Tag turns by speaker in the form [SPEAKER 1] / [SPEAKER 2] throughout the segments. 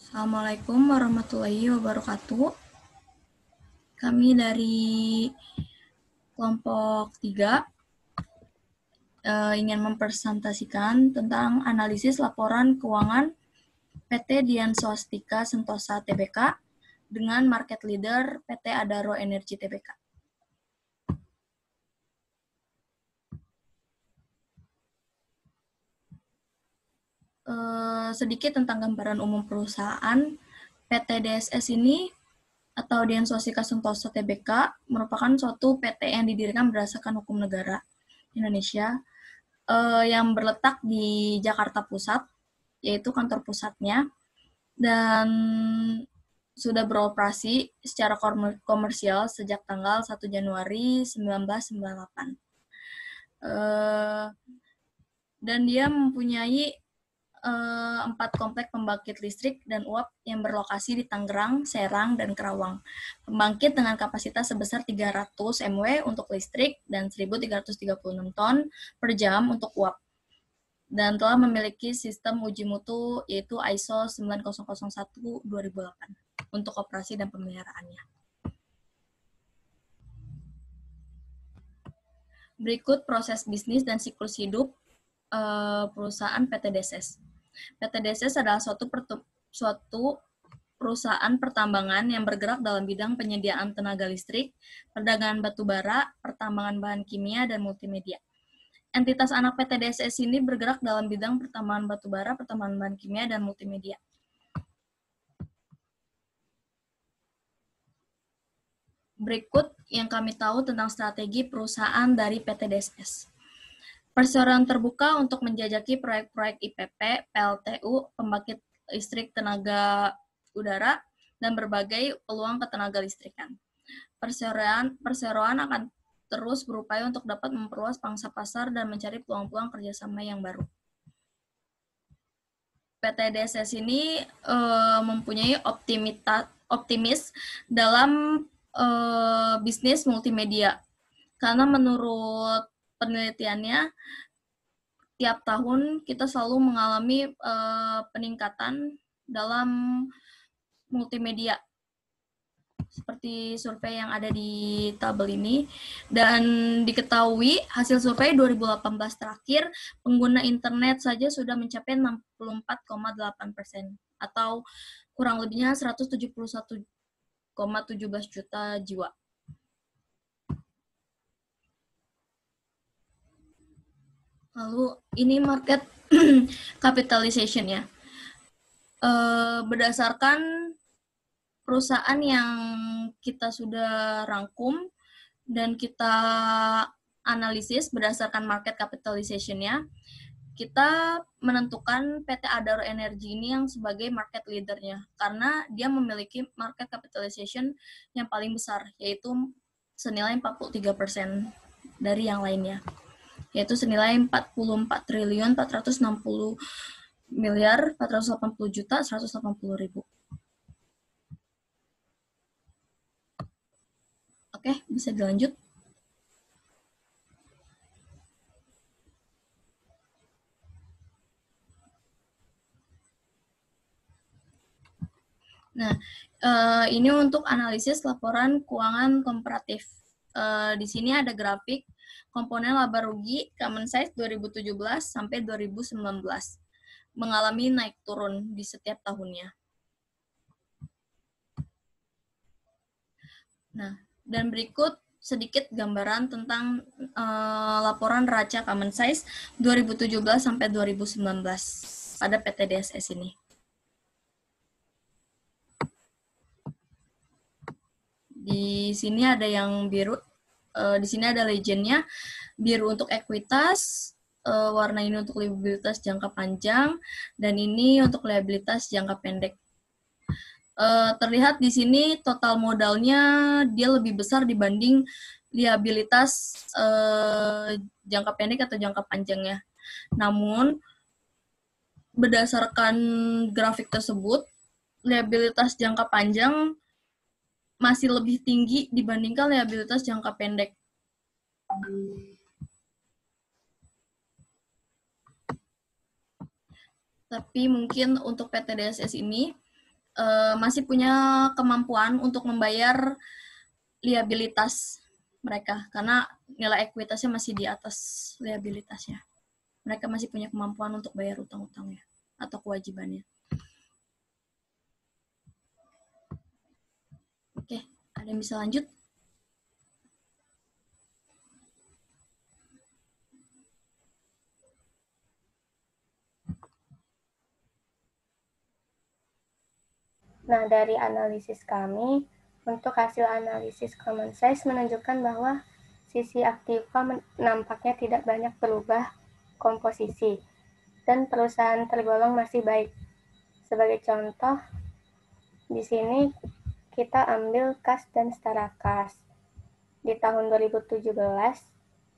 [SPEAKER 1] Assalamualaikum warahmatullahi wabarakatuh. Kami dari kelompok 3 ingin mempresentasikan tentang analisis laporan keuangan PT Dian Swastika Sentosa Tbk dengan market leader PT Adaro Energi Tbk. Sedikit tentang gambaran umum perusahaan. PT DSS ini atau Dian Swastika Sentosa Tbk merupakan suatu PT yang didirikan berdasarkan hukum negara Indonesia yang berletak di Jakarta Pusat, yaitu kantor pusatnya, dan sudah beroperasi secara komersial sejak tanggal 1 Januari 1998. Dan dia mempunyai 4 komplek pembangkit listrik dan uap yang berlokasi di Tangerang, Serang, dan Kerawang. Pembangkit dengan kapasitas sebesar 300 MW untuk listrik dan 1.336 ton per jam untuk uap. Dan telah memiliki sistem uji mutu yaitu ISO 9001-2008 untuk operasi dan pemeliharaannya. Berikut proses bisnis dan siklus hidup perusahaan PT DSS. PT DSS adalah suatu perusahaan pertambangan yang bergerak dalam bidang penyediaan tenaga listrik, perdagangan batu bara, pertambangan bahan kimia, dan multimedia. Entitas anak PT DSS ini bergerak dalam bidang pertambangan batu bara, pertambangan bahan kimia, dan multimedia. Berikut yang kami tahu tentang strategi perusahaan dari PT DSS. Perseroan terbuka untuk menjajaki proyek-proyek IPP, PLTU, pembangkit listrik tenaga udara, dan berbagai peluang ketenaga listrikan. Perseroan akan terus berupaya untuk dapat memperluas pangsa pasar dan mencari peluang-peluang kerjasama yang baru. PT DSS ini mempunyai optimis dalam bisnis multimedia, karena menurut penelitiannya tiap tahun kita selalu mengalami peningkatan dalam multimedia seperti survei yang ada di tabel ini. Dan diketahui hasil survei 2018 terakhir pengguna internet saja sudah mencapai 64,8% atau kurang lebihnya 171,17 juta jiwa. Lalu ini market capitalization-nya. Berdasarkan perusahaan yang kita sudah rangkum dan kita analisis berdasarkan market capitalization-nya, kita menentukan PT Adaro Energi ini yang sebagai market leader-nya, karena dia memiliki market capitalization yang paling besar, yaitu senilai 43% dari yang lainnya, yaitu senilai 44.460.480.180.000.000. Oke, bisa dilanjut. Nah, ini untuk analisis laporan keuangan komparatif. Di sini ada grafik komponen laba rugi Common Size 2017 sampai 2019 mengalami naik turun di setiap tahunnya. Nah, dan berikut sedikit gambaran tentang laporan raca Common Size 2017 sampai 2019 pada PT DSS ini. Di sini ada yang biru, di sini ada legendnya, biru untuk ekuitas, warna ini untuk liabilitas jangka panjang, dan ini untuk liabilitas jangka pendek. Terlihat di sini total modalnya dia lebih besar dibanding liabilitas jangka pendek atau jangka panjangnya. Namun, berdasarkan grafik tersebut, liabilitas jangka panjang masih lebih tinggi dibandingkan liabilitas jangka pendek. Tapi mungkin untuk PT DSS ini masih punya kemampuan untuk membayar liabilitas mereka, karena nilai ekuitasnya masih di atas liabilitasnya. Mereka masih punya kemampuan untuk bayar utang-utangnya atau kewajibannya. Oke, ada yang bisa lanjut?
[SPEAKER 2] Nah, dari analisis kami, untuk hasil analisis common size menunjukkan bahwa sisi aktiva nampaknya tidak banyak berubah komposisi, dan perusahaan tergolong masih baik. Sebagai contoh, di sini kita ambil kas dan setara kas. Di tahun 2017,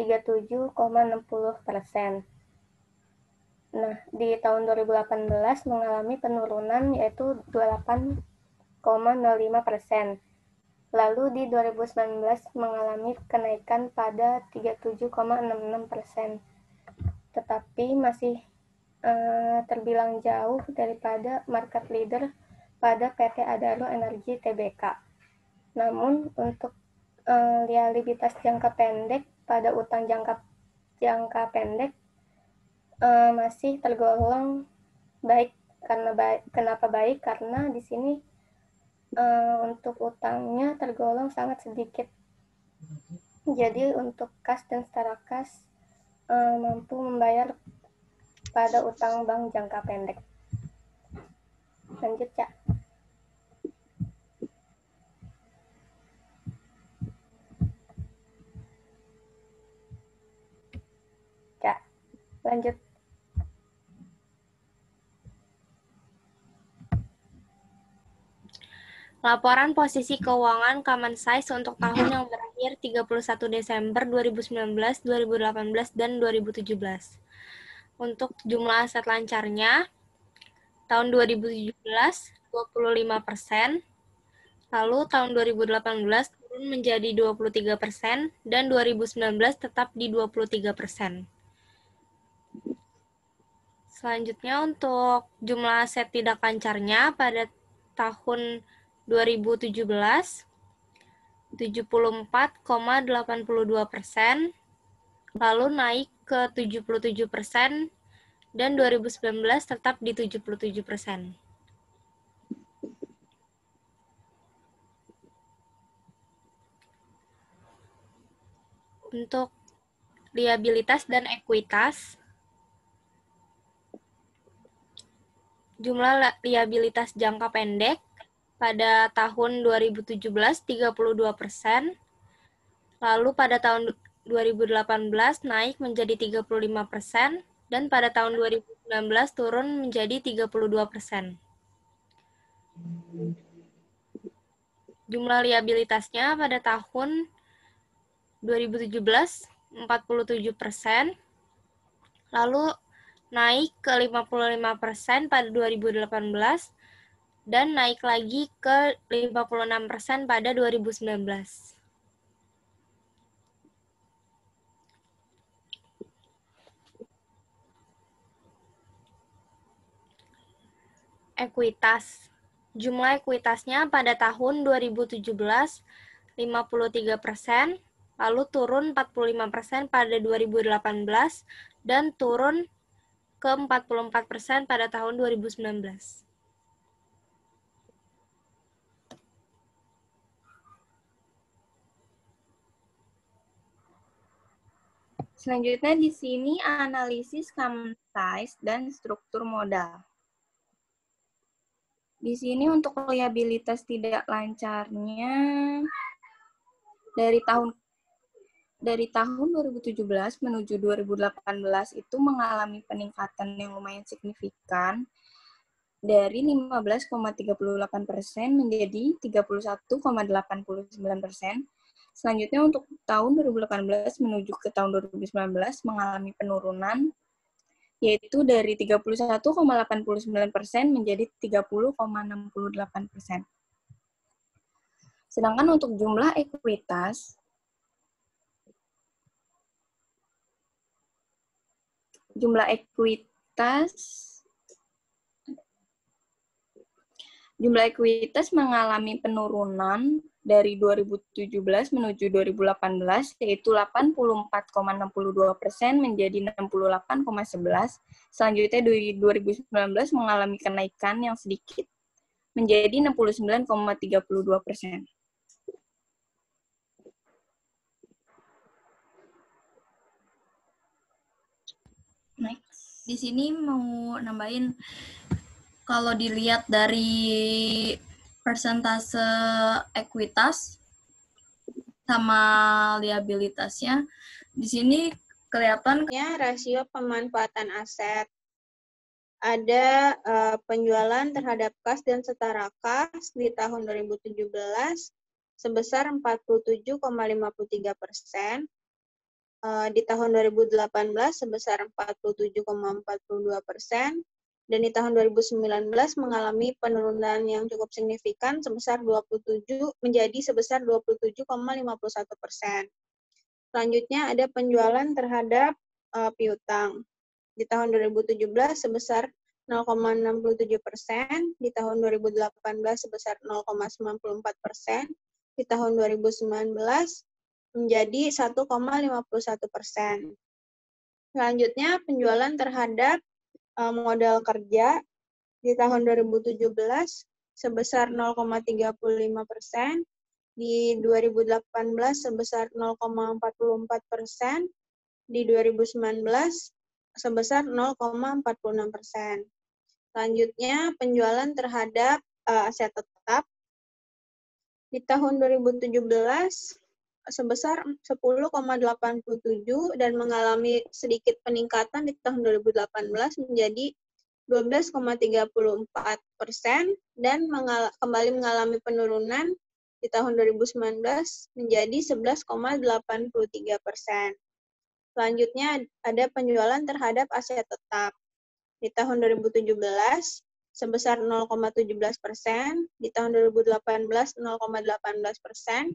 [SPEAKER 2] 37,60%. Nah, di tahun 2018 mengalami penurunan yaitu 28,05%. Lalu di 2019 mengalami kenaikan pada 37,66%. Tetapi masih terbilang jauh daripada market leader pada PT Adaro Energi Tbk. Namun untuk liabilitas jangka pendek pada utang jangka pendek masih tergolong baik. Kenapa baik? Karena di sini untuk utangnya tergolong sangat sedikit. Jadi untuk kas dan setara kas mampu membayar pada utang bank jangka pendek. Lanjut, Cak. Cak, lanjut.
[SPEAKER 3] Laporan posisi keuangan common size untuk tahun yang berakhir 31 Desember 2019, 2018, dan 2017. Untuk jumlah aset lancarnya, tahun 2017 25%, lalu tahun 2018 turun menjadi 23%, dan 2019 tetap di 23%. Selanjutnya untuk jumlah aset tidak lancarnya pada tahun 2017 74,82%, lalu naik ke 77%, dan 2019 tetap di 77%. Untuk liabilitas dan ekuitas, jumlah liabilitas jangka pendek pada tahun 2017 32%, lalu pada tahun 2018 naik menjadi 35%, dan pada tahun 2019 turun menjadi 32%. Jumlah liabilitasnya pada tahun 2017 47%, lalu naik ke 55% pada 2018, dan naik lagi ke 56% pada 2019. Ekuitas. Jumlah ekuitasnya pada tahun 2017 53%, lalu turun 45% pada 2018, dan turun ke 44% pada tahun 2019.
[SPEAKER 4] Selanjutnya di sini analisis common size dan struktur modal. Di sini untuk liabilitas tidak lancarnya dari tahun 2017 menuju 2018 itu mengalami peningkatan yang lumayan signifikan dari 15,38% menjadi 31,89%. Selanjutnya untuk tahun 2018 menuju ke tahun 2019 mengalami penurunan yaitu dari 31,89% menjadi 30,68%. Sedangkan untuk jumlah ekuitas, Jumlah ekuitas mengalami penurunan dari 2017 menuju 2018, yaitu 84,62% menjadi 68,11. Selanjutnya di 2019 mengalami kenaikan yang sedikit menjadi 69,32%.
[SPEAKER 1] Next. Di sini mau nambahin, kalau dilihat dari persentase ekuitas sama liabilitasnya, di sini kelihatan
[SPEAKER 3] rasio pemanfaatan aset. Ada penjualan terhadap kas dan setara kas di tahun 2017 sebesar 47,53%, di tahun 2018 sebesar 47,42%, dan di tahun 2019 mengalami penurunan yang cukup signifikan sebesar menjadi sebesar 27,51%. Selanjutnya ada penjualan terhadap piutang. Di tahun 2017 sebesar 0,67%, di tahun 2018 sebesar 0,94%, di tahun 2019 menjadi 1,51%. Selanjutnya penjualan terhadap modal kerja di tahun 2017 sebesar 0,35%, di 2018 sebesar 0,44%, di 2019 sebesar 0,46%. Selanjutnya penjualan terhadap aset tetap di tahun 2017 sebesar 10,87 dan mengalami sedikit peningkatan di tahun 2018 menjadi 12,34% dan kembali mengalami penurunan di tahun 2019 menjadi 11,83%. Selanjutnya ada penjualan terhadap aset tetap. Di tahun 2017 sebesar 0,17%, di tahun 2018 0,18%,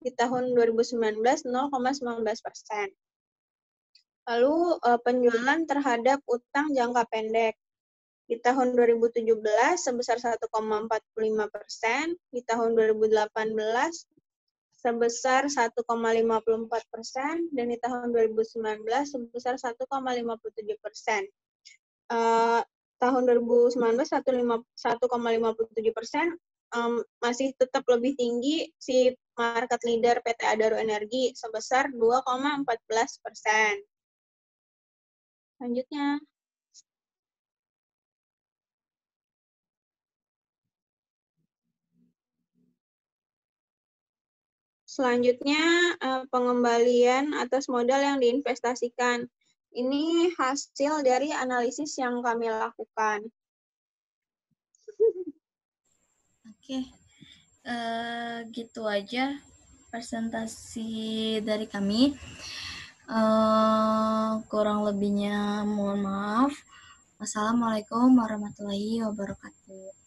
[SPEAKER 3] di tahun 2019 0,19%. Lalu penjualan terhadap utang jangka pendek. Di tahun 2017 sebesar 1,45%, di tahun 2018 sebesar 1,54%, dan di tahun 2019 sebesar 1,57%. Tahun 2019 1,57%, masih tetap lebih tinggi si market leader PT Adaro Energi sebesar 2,14%. Selanjutnya. Selanjutnya, pengembalian atas modal yang diinvestasikan. Ini hasil dari analisis yang kami lakukan.
[SPEAKER 1] Oke, gitu aja presentasi dari kami. Kurang lebihnya mohon maaf. Wassalamualaikum warahmatullahi wabarakatuh.